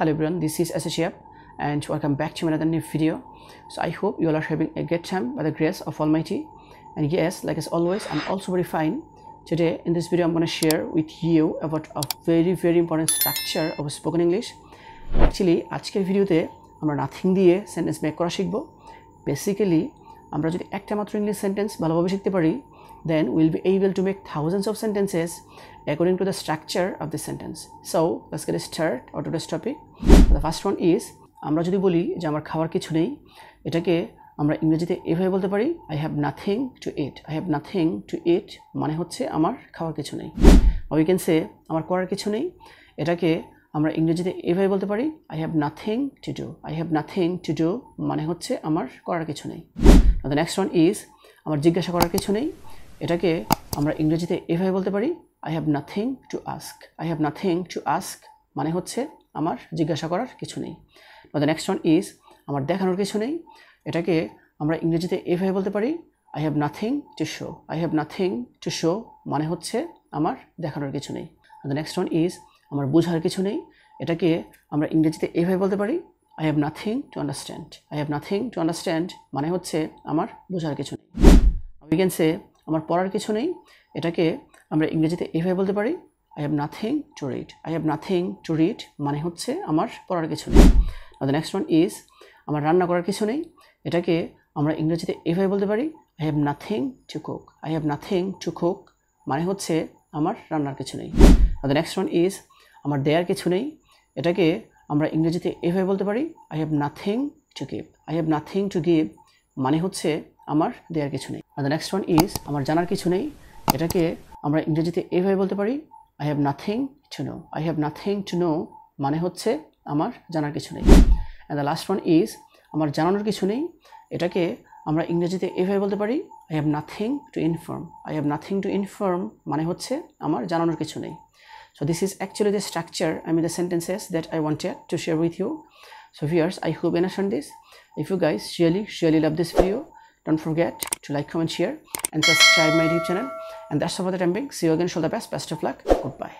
Hello everyone, this is SHF and welcome back to another new video. So I hope you all are having a great time by the grace of Almighty. And yes, like as always, I'm also very fine. Today in this video I'm going to share with you about a very important structure of spoken English. Actually আজকের ভিডিওতে আমরা nothing দিয়ে sentence make করা শিখব। Basically আমরা যদি একটা মাত্র ইংলিশ সেন্টেন্স ভালোভাবে শিখতে পারি, then we'll be able to make thousands of sentences according to the structure of the sentence. So let's get started on today's topic. The first one is, আমরা যদি বলি যে আমার খাবার কিছু নেই, এটাকে আমরা ইংরেজিতে এভাবে বলতে পারি I have nothing to eat. I have nothing to eat মানে হচ্ছে আমার খাবার কিছু নেই। Or we can say আমার করার কিছু নেই, এটাকে আমরা ইংরেজিতে এভাবে বলতে পারি I have nothing to do. I have nothing to do মানে হচ্ছে আমার করার কিছু নেই। Now the next one is, আমার জিজ্ঞাসা করার কিছু নেই, এটাকে আমরা ইংরেজিতে এভাবে বলতে পারি I have nothing to ask. I have nothing to ask মানে হচ্ছে আমার জিজ্ঞাসা করার কিছু নেই। Now the next one is, আমার দেখানোর কিছু নেই, এটাকে আমরা ইংরেজিতে এভাবে বলতে পারি I have nothing to show. I have nothing to show মানে হচ্ছে আমার দেখানোর কিছু নেই। Now the next one is, আমার বোঝার কিছু নেই, এটাকে আমরা ইংরেজিতে এভাবে বলতে পারি I have nothing to understand. I have nothing to understand মানে হচ্ছে আমার বোঝার কিছু নেই। We can say আমার পড়ার কিছু নেই, এটাকে আমরা ইংরেজিতে এভাবে বলতে পারি I have nothing to read. I have nothing to read মানে হচ্ছে আমার পড়ার কিছু নেই। Now the next one is, আমার রান্না করার কিছু নেই, এটাকে আমরা ইংরেজিতে এভাবে বলতে পারি I have nothing to cook. I have nothing to cook মানে হচ্ছে আমার রান্নার কিছু নেই। Now the next one is, আমার দেয়ার কিছু নেই, এটাকে আমরা ইংরেজিতে এভাবে বলতে পারি I have nothing to give. I have nothing to give মানে হচ্ছে আমার দেয়ার কিছু নেই। Now the next one is, আমার জানার কিছু নেই, এটাকে আমরা ইংরেজিতে এভাবে বলতে পারি I have nothing to know. I have nothing to know মানে হচ্ছে আমার জানার কিছু নেই। And the last one is, আমার জানানোর কিছু নেই, এটাকে আমরা ইংরেজিতে এভাবে বলতে পারি I have nothing to inform. I have nothing to inform মানে হচ্ছে আমার জানানোর কিছু নেই। So this is actually the structure, the sentences that I wanted to share with you. So viewers, I hope you understand this. If you guys really love this video, don't forget to like, comment, share and subscribe my YouTube channel. And that's all for the time being. See you again. All the best of luck. Goodbye.